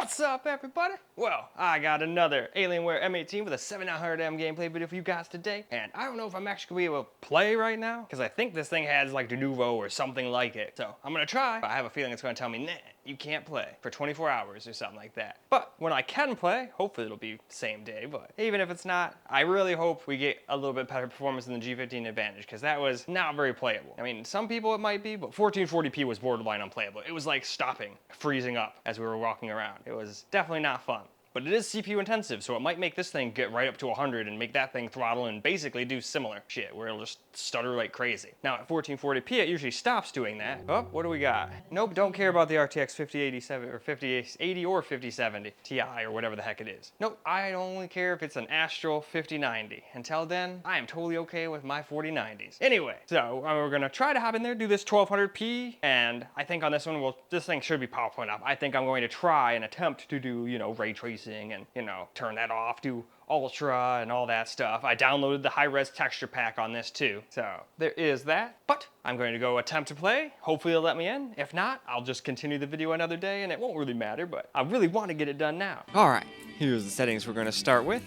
What's up, everybody? Well, I got another Alienware m18 with a 7900M gameplay video for you guys today, and I don't know if I'm actually gonna be able to play right now, because I think this thing has like de novo or something like it. So I'm gonna try, but I have a feeling it's gonna tell me, nah, you can't play for 24 hours or something like that. But when I can play, hopefully it'll be same day, but even if it's not, I really hope we get a little bit better performance than the G15 Advantage, because that was not very playable. I mean, some people it might be, but 1440p was borderline unplayable. It was like stopping, freezing up as we were walking around. It was definitely not fun. But it is CPU intensive, so it might make this thing get right up to 100 and make that thing throttle and basically do similar shit where it'll just stutter like crazy. Now at 1440p it usually stops doing that. Oh, what do we got? Nope, don't care about the RTX 5087 or 5080 or 5070 Ti or whatever the heck it is. Nope, I only care if it's an Astral 5090. Until then, I am totally okay with my 4090s. Anyway, so we're gonna try to hop in there, do this 1200p, and I think on this one, well, this thing should be powerful enough. I think I'm going to try and attempt to do, you know, ray tracing and, you know, turn that off, do ultra and all that stuff. I downloaded the high-res texture pack on this too, so there is that. But I'm going to go attempt to play. Hopefully it'll let me in. If not, I'll just continue the video another day and it won't really matter, but I really want to get it done now. All right, here's the settings we're going to start with.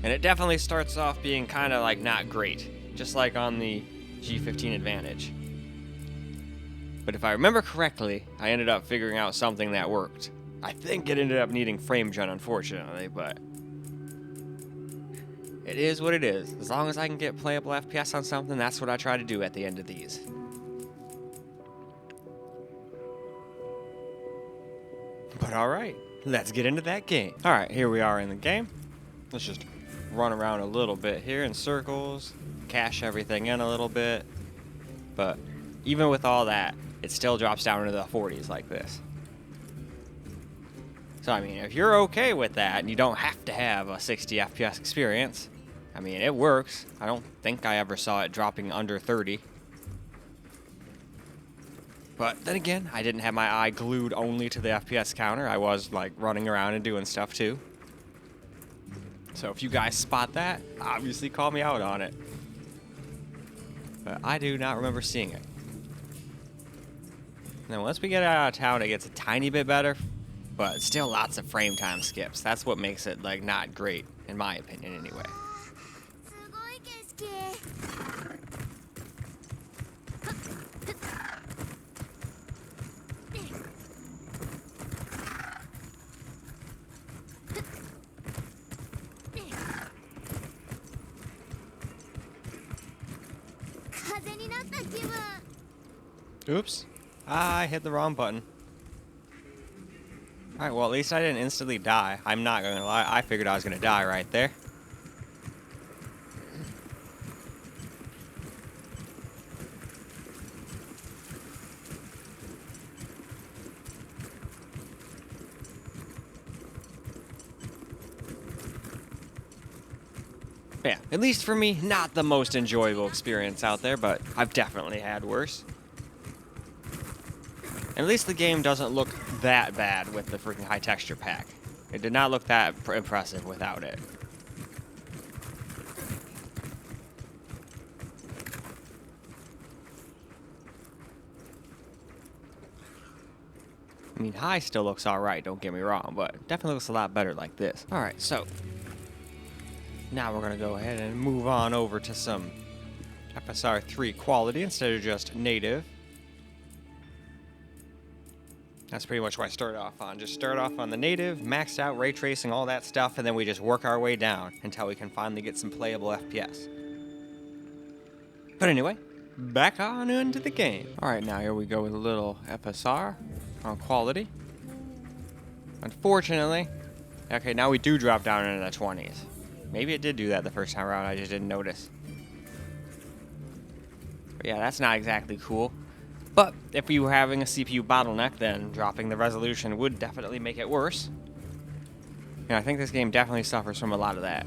And it definitely starts off being kind of like not great, just like on the G15 Advantage. But if I remember correctly, I ended up figuring out something that worked. I think it ended up needing frame gen, unfortunately, but it is what it is. As long as I can get playable FPS on something, that's what I try to do at the end of these. But alright, let's get into that game. Alright, here we are in the game. Let's just run around a little bit here in circles, cache everything in a little bit. But even with all that, it still drops down into the 40s like this. So, I mean, if you're okay with that and you don't have to have a 60 FPS experience, I mean, it works. I don't think I ever saw it dropping under 30. But then again, I didn't have my eye glued only to the FPS counter. I was, like, running around and doing stuff, too. So if you guys spot that, obviously call me out on it. But I do not remember seeing it. Now, once we get out of town, it gets a tiny bit better. But still lots of frame time skips. That's what makes it, like, not great, in my opinion, anyway. Oops. I hit the wrong button. Alright, well, at least I didn't instantly die. I'm not gonna lie, I figured I was gonna die right there. Yeah, at least for me, not the most enjoyable experience out there, but I've definitely had worse. And at least the game doesn't look that bad with the freaking high texture pack. It did not look that impressive without it. I mean, high still looks alright, don't get me wrong, but it definitely looks a lot better like this. Alright, so now we're gonna go ahead and move on over to some FSR 3 quality instead of just native. That's pretty much what I started off on. Just start off on the native, maxed out ray tracing, all that stuff, and then we just work our way down until we can finally get some playable FPS. But anyway, back on into the game. Alright, now here we go with a little FSR on quality. Unfortunately, okay, now we do drop down into the 20s. Maybe it did do that the first time around, I just didn't notice. But yeah, that's not exactly cool. But if we were having a CPU bottleneck, then dropping the resolution would definitely make it worse. And I think this game definitely suffers from a lot of that.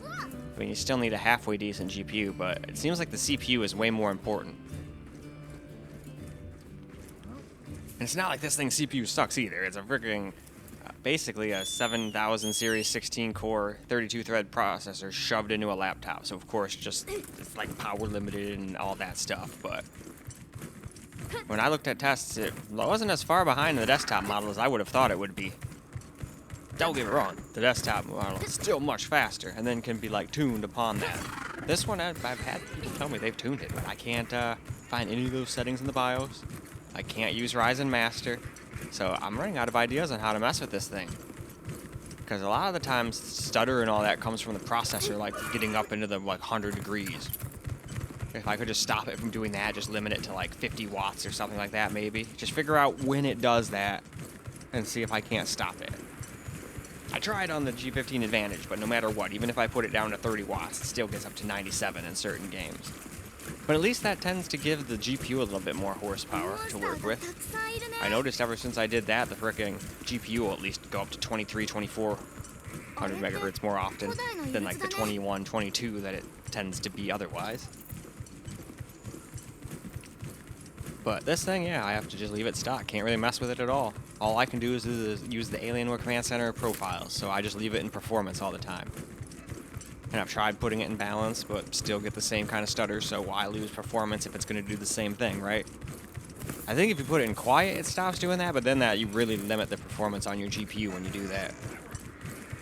I mean, you still need a halfway decent GPU, but it seems like the CPU is way more important. And it's not like this thing's CPU sucks either. It's a freaking, basically a 7000 series 16-core, 32-thread processor shoved into a laptop. So of course, just it's like power limited and all that stuff, but when I looked at tests, it wasn't as far behind the desktop model as I would have thought it would be. Don't get me wrong, the desktop model is still much faster and then can be like tuned upon that. This one, I've had people tell me they've tuned it, but I can't find any of those settings in the BIOS. I can't use Ryzen Master, so I'm running out of ideas on how to mess with this thing. Because a lot of the times, stutter and all that comes from the processor, like getting up into the like 100 degrees. If I could just stop it from doing that, just limit it to like 50 watts or something like that, maybe. Just figure out when it does that and see if I can't stop it. I tried on the G15 Advantage, but no matter what, even if I put it down to 30 watts, it still gets up to 97 in certain games. But at least that tends to give the GPU a little bit more horsepower to work with. I noticed ever since I did that, the frickin' GPU will at least go up to 23, 2400 megahertz more often than like the 21, 22 that it tends to be otherwise. But this thing, yeah, I have to just leave it stock. Can't really mess with it at all. All I can do is use the Alienware Command Center profiles, so I just leave it in performance all the time. And I've tried putting it in balance, but still get the same kind of stutter, so why lose performance if it's going to do the same thing, right? I think if you put it in quiet, it stops doing that, but then you really limit the performance on your GPU when you do that.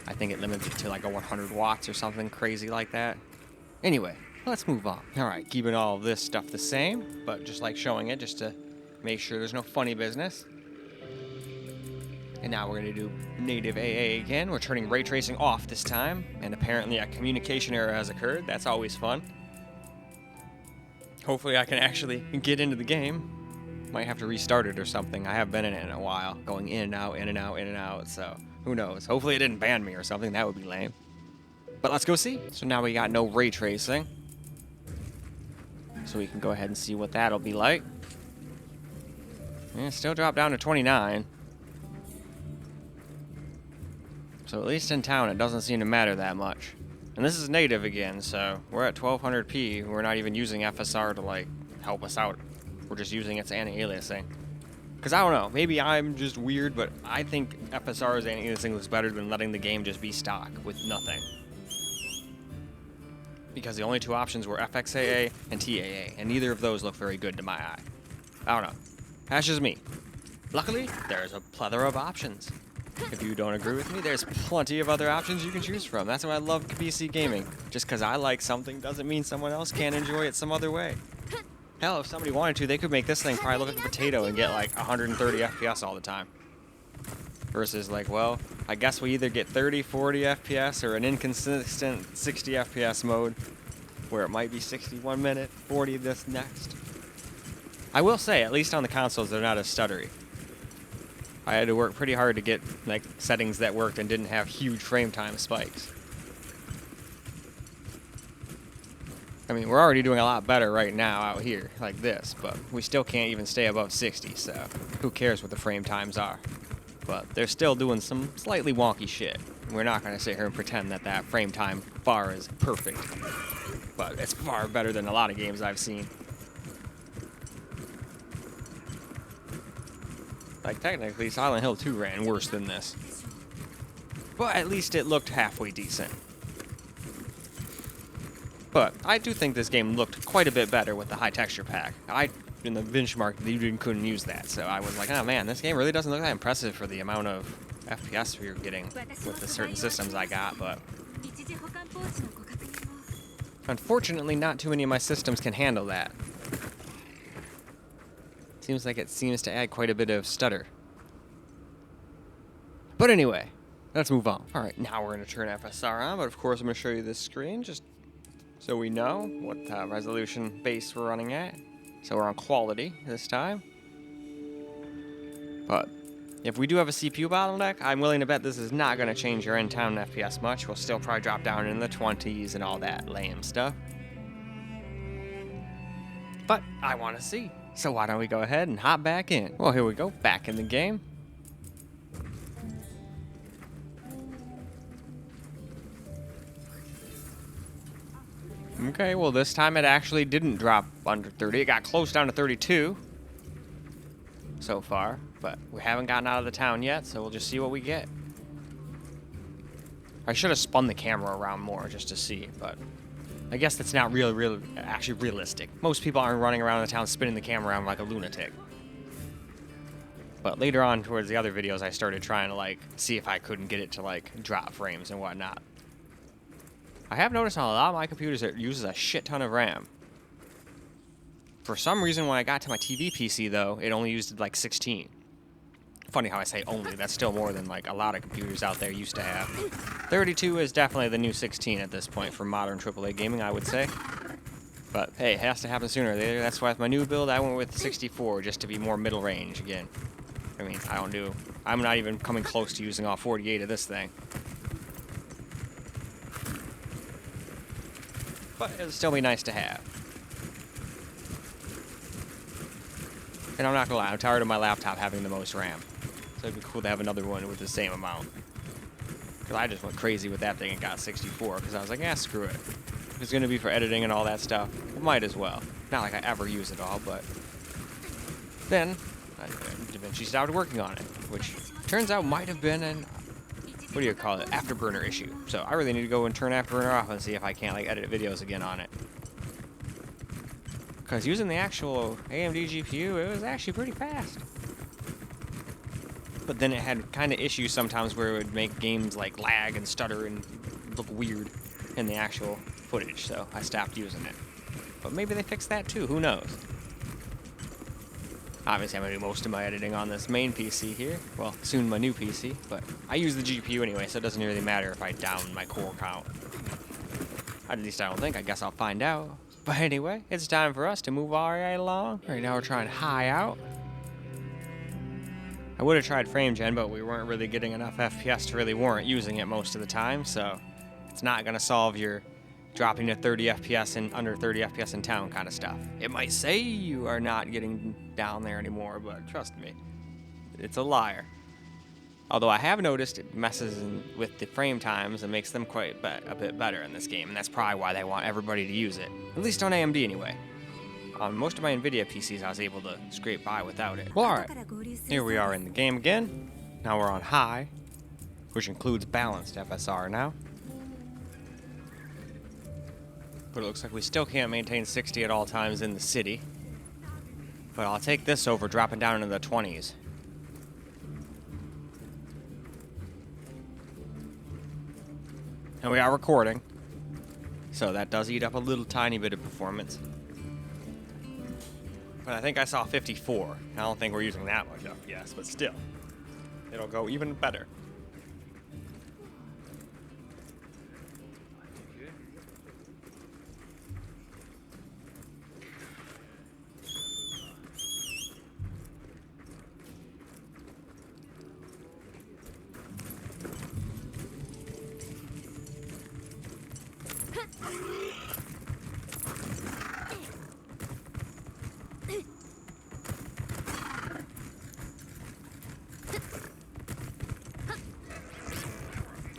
I think it limits it to like a 100 watts or something crazy like that. Anyway, let's move on. Alright, keeping all of this stuff the same, but just like showing it just to make sure there's no funny business. And now we're going to do native AA again. We're turning ray tracing off this time, and apparently a communication error has occurred. That's always fun. Hopefully I can actually get into the game. Might have to restart it or something. I haven't been in it in a while, going in and out, in and out, in and out, so who knows. Hopefully it didn't ban me or something. That would be lame. But let's go see. So now we got no ray tracing. So we can go ahead and see what that'll be like. Yeah, still dropped down to 29. So at least in town, it doesn't seem to matter that much. And this is native again, so we're at 1200p. We're not even using FSR to, like, help us out. We're just using its anti-aliasing. Because I don't know, maybe I'm just weird, but I think FSR's anti-aliasing looks better than letting the game just be stock with nothing. Because the only two options were FXAA and TAA, and neither of those look very good to my eye. I don't know. That's just me. Luckily, there's a plethora of options. If you don't agree with me, there's plenty of other options you can choose from. That's why I love PC gaming. Just because I like something doesn't mean someone else can't enjoy it some other way. Hell, if somebody wanted to, they could make this thing probably look like a potato and get like 130 FPS all the time. Versus like, well, I guess we either get 30, 40 FPS or an inconsistent 60 FPS mode where it might be 61 minute, 40 this next. I will say, at least on the consoles, they're not as stuttery. I had to work pretty hard to get like settings that worked and didn't have huge frame time spikes. I mean, we're already doing a lot better right now out here, like this, but we still can't even stay above 60, so who cares what the frame times are. But they're still doing some slightly wonky shit. We're not going to sit here and pretend that that frame time bar is perfect, but it's far better than a lot of games I've seen. Like, technically, Silent Hill 2 ran worse than this. But at least it looked halfway decent. But I do think this game looked quite a bit better with the high texture pack. In the benchmark, you couldn't use that, so I was like, oh man, this game really doesn't look that impressive for the amount of FPS we were getting with the certain systems I got, but unfortunately, not too many of my systems can handle that. Seems like it seems to add quite a bit of stutter. But anyway, let's move on. Alright, now we're going to turn FSR on, but of course I'm going to show you this screen just so we know what resolution base we're running at. So we're on quality this time. But if we do have a CPU bottleneck, I'm willing to bet this is not going to change your in-town FPS much. We'll still probably drop down in the 20s and all that lame stuff. But I want to see. So why don't we go ahead and hop back in? Well, here we go, back in the game. Okay, well this time it actually didn't drop under 30. It got close down to 32 so far, but we haven't gotten out of the town yet, so we'll just see what we get. I should have spun the camera around more just to see, but I guess that's not actually realistic. Most people aren't running around the town spinning the camera around like a lunatic. But later on, towards the other videos, I started trying to, like, see if I couldn't get it to, like, drop frames and whatnot. I have noticed on a lot of my computers it uses a shit ton of RAM. For some reason, when I got to my TV PC, though, it only used, like, 16. Funny how I say only. That's still more than, like, a lot of computers out there used to have. 32 is definitely the new 16 at this point for modern AAA gaming, I would say. But, hey, it has to happen sooner or later. That's why with my new build, I went with 64, just to be more middle range again. I mean, I'm not even coming close to using all 48 of this thing. But it'll still be nice to have. And I'm not gonna lie, I'm tired of my laptop having the most RAM. So it'd be cool to have another one with the same amount. Because I just went crazy with that thing and got 64, because I was like, screw it. If it's gonna be for editing and all that stuff, it might as well. Not like I ever use it all, but... Then... she started working on it, which turns out might have been an, what do you call it, afterburner issue. So I really need to go and turn afterburner off and see if I can't, like, edit videos again on it. Because using the actual AMD GPU, it was actually pretty fast. But then it had kind of issues sometimes where it would make games, like, lag and stutter and look weird in the actual footage, so I stopped using it. But maybe they fixed that too, who knows? Obviously, I'm going to do most of my editing on this main PC here. Well, soon my new PC, but I use the GPU anyway, so it doesn't really matter if I down my core count. At least I don't think. I guess I'll find out. But anyway, it's time for us to move all right along. Right now we're trying high out. I would have tried frame gen, but we weren't really getting enough FPS to really warrant using it most of the time, so it's not going to solve your dropping to 30 FPS and under 30 FPS in town kind of stuff. It might say you are not getting down there anymore, but trust me, it's a liar. Although I have noticed it messes with the frame times and makes them quite a bit better in this game, and that's probably why they want everybody to use it. At least on AMD anyway. On most of my NVIDIA PCs, I was able to scrape by without it. Well, alright, here we are in the game again. Now we're on high, which includes balanced FSR now. But it looks like we still can't maintain 60 at all times in the city. But I'll take this over dropping down into the 20s. And we are recording, so that does eat up a little tiny bit of performance. But I think I saw 54. I don't think we're using that much FPS, but still, it'll go even better.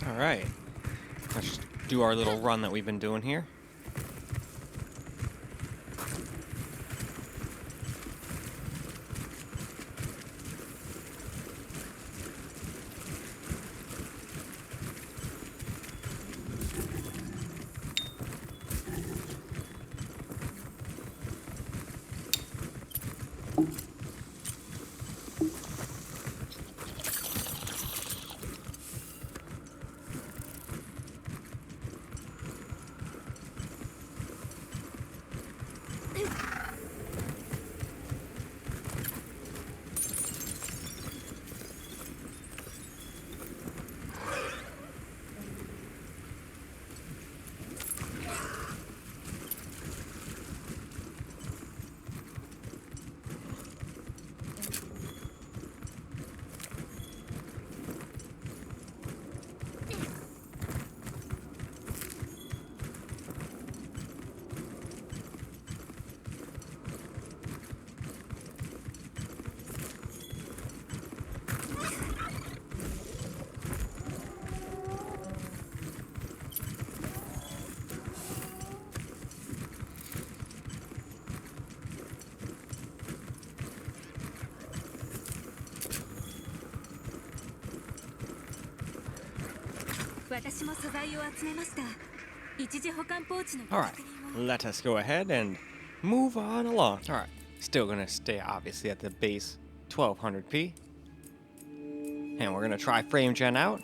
Alright, let's do our little run that we've been doing here. Alright, let us go ahead and move on along. Alright, still gonna stay obviously at the base 1200p. And we're gonna try frame gen out,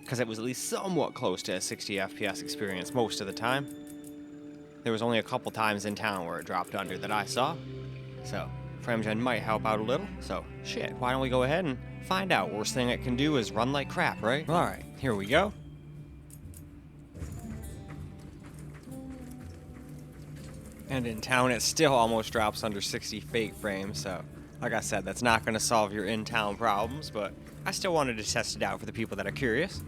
because it was at least somewhat close to a 60 FPS experience most of the time. There was only a couple times in town where it dropped under that I saw. So, frame gen might help out a little. So, shit, why don't we go ahead and find out? Worst thing it can do is run like crap, right? Alright, here we go. And in town, it still almost drops under 60 fake frames, so like I said, that's not going to solve your in-town problems, but I still wanted to test it out for the people that are curious.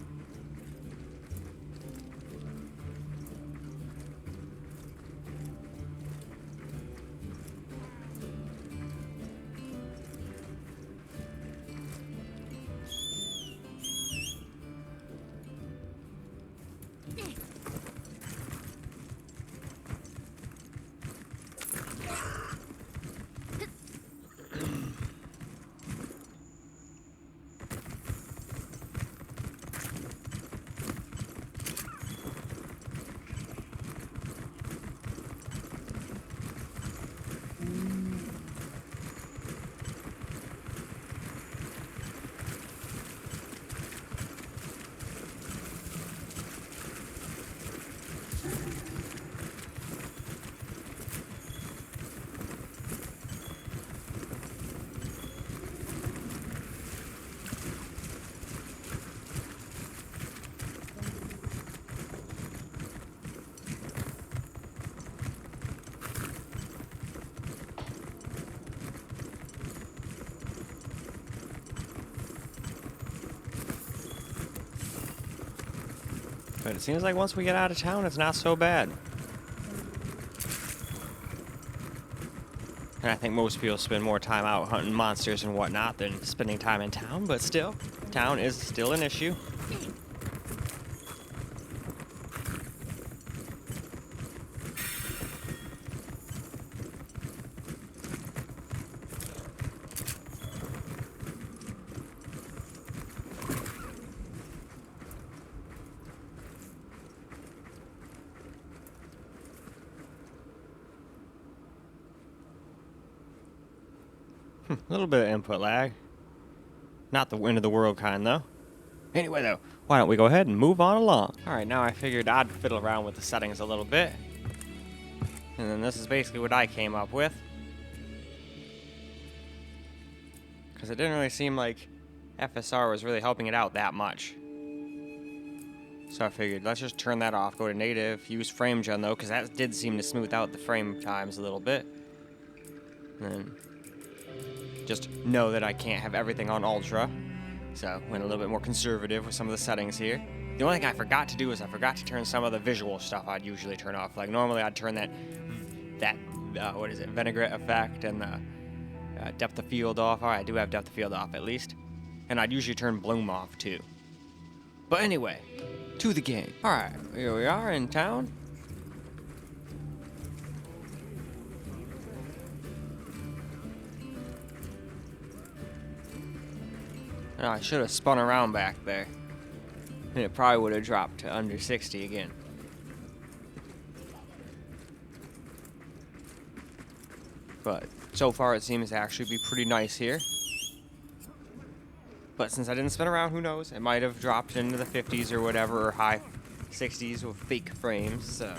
But it seems like once we get out of town, it's not so bad. And I think most people spend more time out hunting monsters and whatnot than spending time in town, but still, town is still an issue. A little bit of input lag. Not the end of the world kind, though. Anyway, though, why don't we go ahead and move on along? Alright, now I figured I'd fiddle around with the settings a little bit. And then this is basically what I came up with. Because it didn't really seem like FSR was really helping it out that much. So I figured, let's just turn that off, go to native, use frame gen though, because that did seem to smooth out the frame times a little bit. And then just know that I can't have everything on ultra, so went a little bit more conservative with some of the settings here. The only thing I forgot to do is I forgot to turn some of the visual stuff I'd usually turn off. Like normally I'd turn that what is it, vinaigrette effect and the depth of field off. Alright, I do have depth of field off at least. And I'd usually turn bloom off too. But anyway, to the game. Alright, here we are in town. Oh, I should have spun around back there. And it probably would have dropped to under 60 again. But so far it seems to actually be pretty nice here. But since I didn't spin around, who knows? It might have dropped into the 50s or whatever, or high 60s with fake frames, so.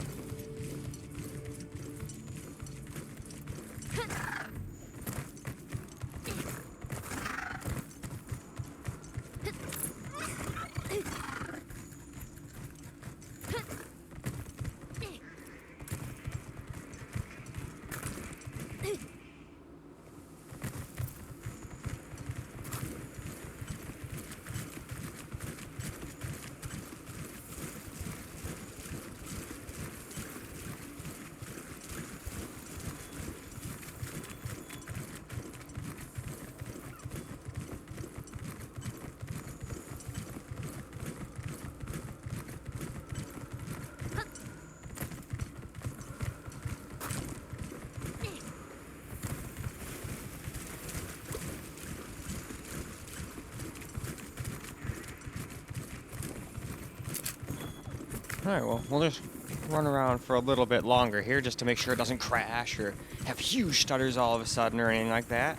Alright, well, we'll just run around for a little bit longer here just to make sure it doesn't crash or have huge stutters all of a sudden or anything like that.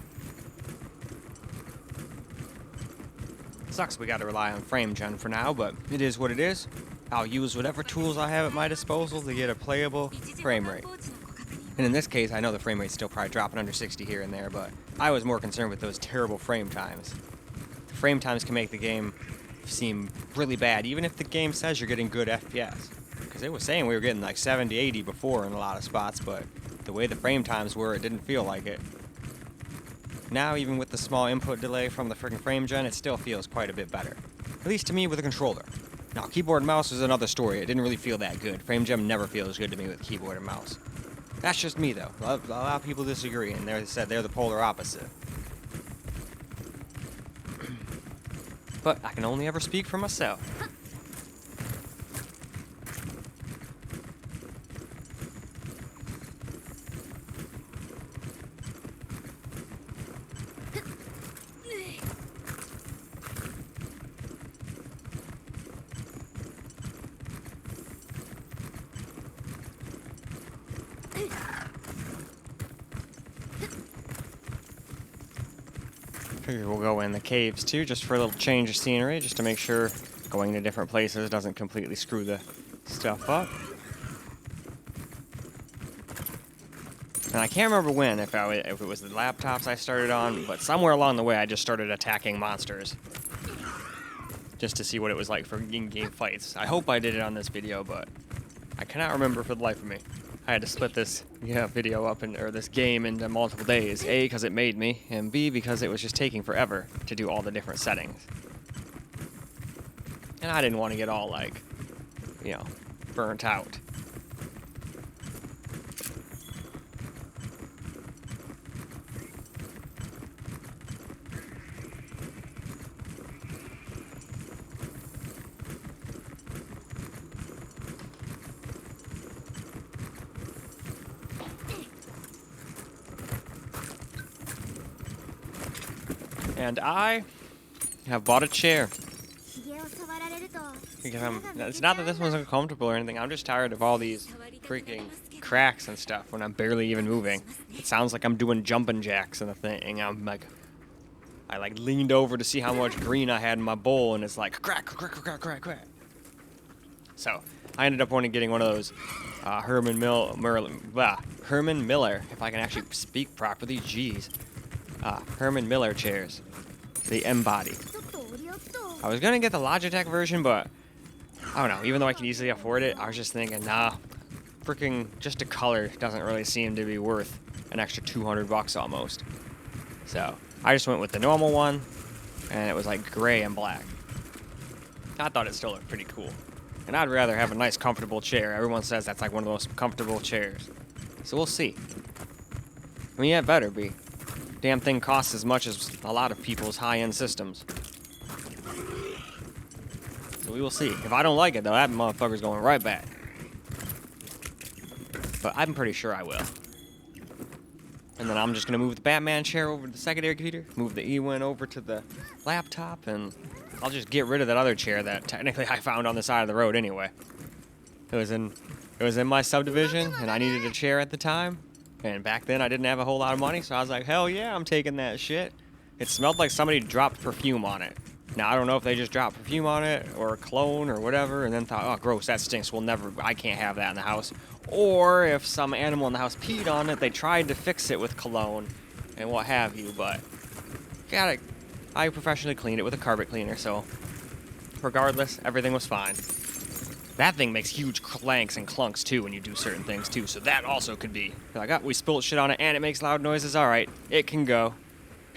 Sucks we gotta rely on frame gen for now, but it is what it is. I'll use whatever tools I have at my disposal to get a playable frame rate. And in this case, I know the frame rate's still probably dropping under 60 here and there, but I was more concerned with those terrible frame times. The frame times can make the game seem really bad, even if the game says you're getting good FPS. Because it was saying we were getting like 70, 80 before in a lot of spots, but the way the frame times were, it didn't feel like it. Now, even with the small input delay from the freaking frame gen, it still feels quite a bit better. At least to me with a controller. Now, keyboard and mouse is another story. It didn't really feel that good. Frame gen never feels good to me with keyboard and mouse. That's just me, though. A lot of people disagree, and they said they're the polar opposite. But I can only ever speak for myself. Figure we'll go in the caves too, just for a little change of scenery, just to make sure going to different places doesn't completely screw the stuff up. And I can't remember when, if it was the laptops I started on, but somewhere along the way I just started attacking monsters. Just to see what it was like for in-game fights. I hope I did it on this video, but I cannot remember for the life of me. I had to split this video up, or this game into multiple days. A, because it made me, and B, because it was just taking forever to do all the different settings. And I didn't want to get all, like, burnt out. And I have bought a chair. It's not that this one's uncomfortable or anything. I'm just tired of all these freaking cracks and stuff when I'm barely even moving. It sounds like I'm doing jumping jacks and the thing. I leaned over to see how much green I had in my bowl, and it's like crack, crack, crack, crack, crack. So I ended up getting one of those Herman Miller, if I can actually speak properly. Jeez. Herman Miller chairs, the M body. I was gonna get the Logitech version, but I don't know. Even though I can easily afford it, I was just thinking, nah, freaking just a color doesn't really seem to be worth an extra 200 bucks almost. So I just went with the normal one, and it was like gray and black. I thought it still looked pretty cool, and I'd rather have a nice, comfortable chair. Everyone says that's like one of the most comfortable chairs, so we'll see. I mean, yeah, it better be. Damn thing costs as much as a lot of people's high-end systems. So we will see. If I don't like it, though, that motherfucker's going right back. But I'm pretty sure I will. And then I'm just going to move the Batman chair over to the secondary computer, move the E-Win over to the laptop, and I'll just get rid of that other chair that technically I found on the side of the road anyway. It was in my subdivision, and I needed a chair at the time. And back then, I didn't have a whole lot of money, so I was like, hell yeah, I'm taking that shit. It smelled like somebody dropped perfume on it. Now, I don't know if they just dropped perfume on it, or cologne, or whatever, and then thought, oh, gross, that stinks, I can't have that in the house. Or if some animal in the house peed on it, they tried to fix it with cologne, and what have you, but I professionally cleaned it with a carpet cleaner, so regardless, everything was fine. That thing makes huge clanks and clunks, too, when you do certain things, too. So that also could be. You're like, oh, we spilled shit on it, and it makes loud noises. All right, it can go.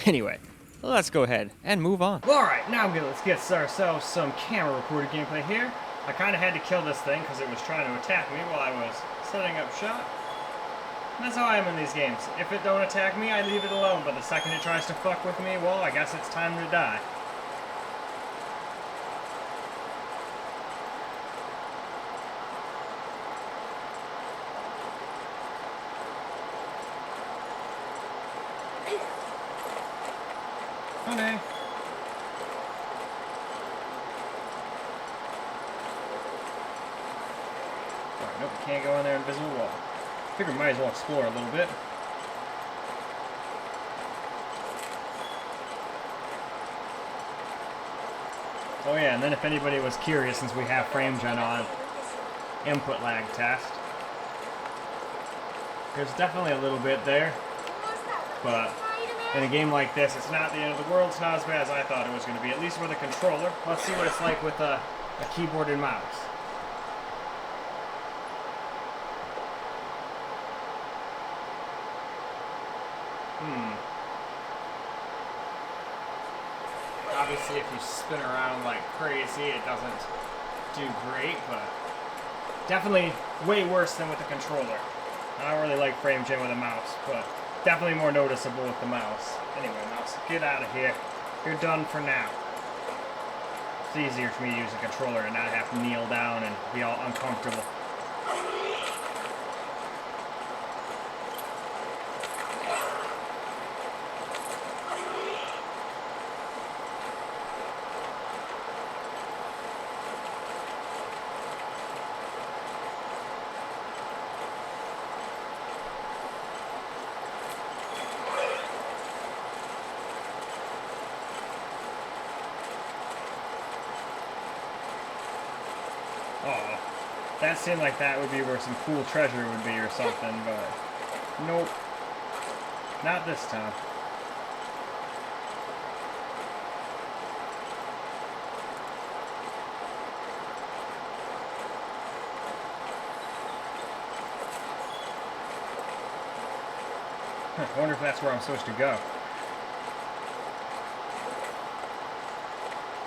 Anyway, let's go ahead and move on. All right, now let's get ourselves some camera recorded gameplay here. I kind of had to kill this thing because it was trying to attack me while I was setting up shop. And that's how I am in these games. If it don't attack me, I leave it alone. But the second it tries to fuck with me, well, I guess it's time to die. Okay. Nope, can't go in there. Invisible wall. Figure might as well explore a little bit. Oh yeah, and then if anybody was curious, since we have frame gen on, input lag test. There's definitely a little bit there, but in a game like this, it's not the end of the world. It's not as bad as I thought it was going to be, at least with a controller. Let's see what it's like with a keyboard and mouse. Obviously, if you spin around like crazy, it doesn't do great, but definitely way worse than with the controller. I don't really like frame gen with a mouse, but definitely more noticeable with the mouse. Anyway, mouse, get out of here. You're done for now. It's easier for me to use a controller and not have to kneel down and be all uncomfortable. Oh, that seemed like that would be where some cool treasure would be or something, but nope. Not this time. I wonder if that's where I'm supposed to go.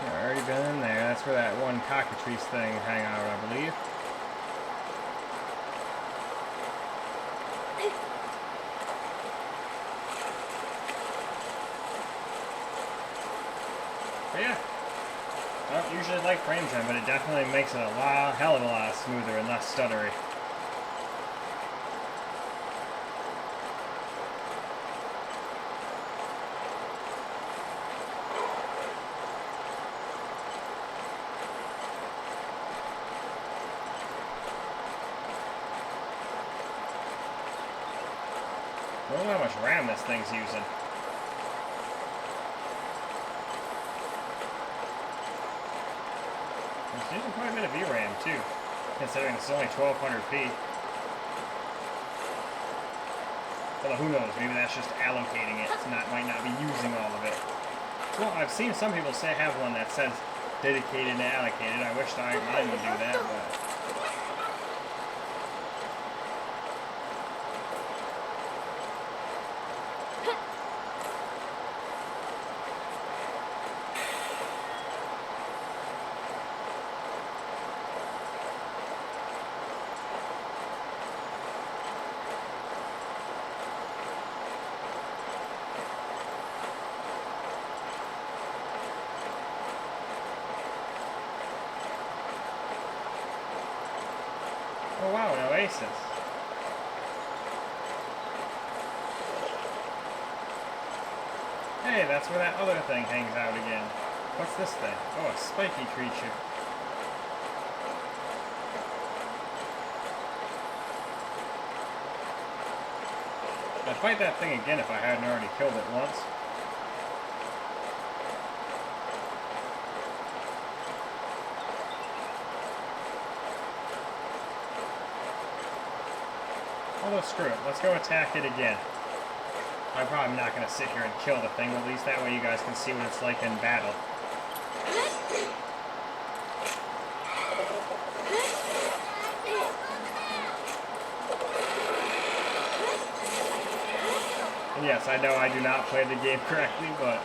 I've already been in there. That's where that one cockatrice thing hang out, I believe. But yeah. I don't usually like frame gen, but it definitely makes it a hell of a lot smoother and less stuttery. I don't know how much RAM this thing's using. It's using quite a bit of VRAM too, considering it's only 1200p. Although who knows, maybe that's just allocating it. It's might not be using all of it. Well, I've seen some people say have one that says dedicated and allocated. I wish mine would do that, but. Oh wow, an oasis. Hey, that's where that other thing hangs out again. What's this thing? Oh, a spiky creature. I'd fight that thing again if I hadn't already killed it once. Although, screw it. Let's go attack it again. I'm probably not going to sit here and kill the thing, but at least that way you guys can see what it's like in battle. And yes, I know I do not play the game correctly, but...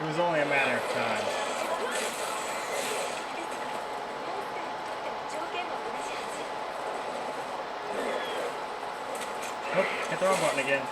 It was only a matter of time. Oh, hit the wrong button again.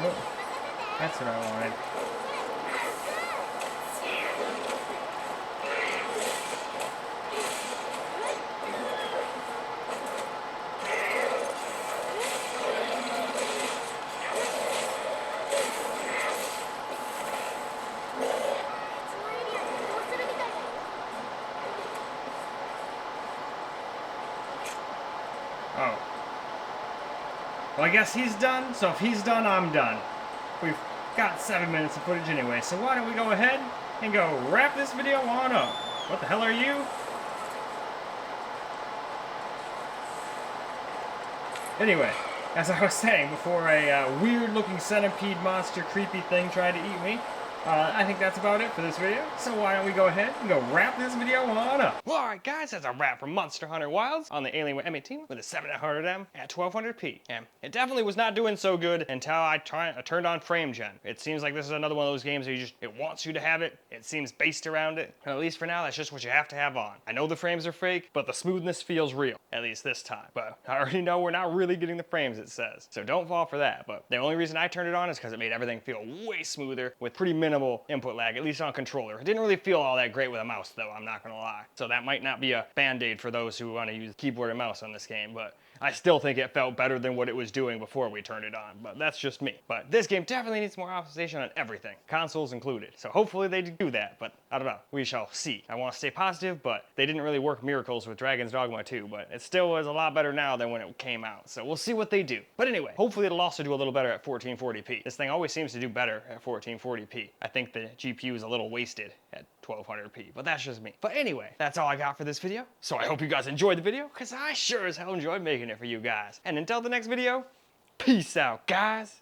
Oh, that's what I wanted. Oh. Well, I guess he's done, so if he's done, I'm done. We've got 7 minutes of footage anyway, so why don't we go ahead and go wrap this video on up. What the hell are you? Anyway, as I was saying before a weird-looking centipede monster creepy thing tried to eat me, I think that's about it for this video, so why don't we go ahead and go wrap this video on up. Well, alright guys, that's a wrap from Monster Hunter Wilds on the Alienware m18 with a 7900M at 1200p. And it definitely was not doing so good until I turned on frame gen. It seems like this is another one of those games where it wants you to have it. It seems based around it. And at least for now, that's just what you have to have on. I know the frames are fake, but the smoothness feels real, at least this time. But I already know we're not really getting the frames it says, so don't fall for that. But the only reason I turned it on is because it made everything feel way smoother with pretty minimal input lag, at least on controller. It didn't really feel all that great with a mouse though, I'm not gonna lie. So that might not be a band-aid for those who want to use keyboard and mouse on this game, but I still think it felt better than what it was doing before we turned it on, but that's just me. But this game definitely needs more optimization on everything, consoles included. So hopefully they do that, but I don't know. We shall see. I want to stay positive, but they didn't really work miracles with Dragon's Dogma 2, but it still is a lot better now than when it came out. So we'll see what they do. But anyway, hopefully it'll also do a little better at 1440p. This thing always seems to do better at 1440p. I think the GPU is a little wasted at 1200p, but that's just me. But anyway, that's all I got for this video. So I hope you guys enjoyed the video, because I sure as hell enjoyed making it for you guys. And until the next video, peace out, guys.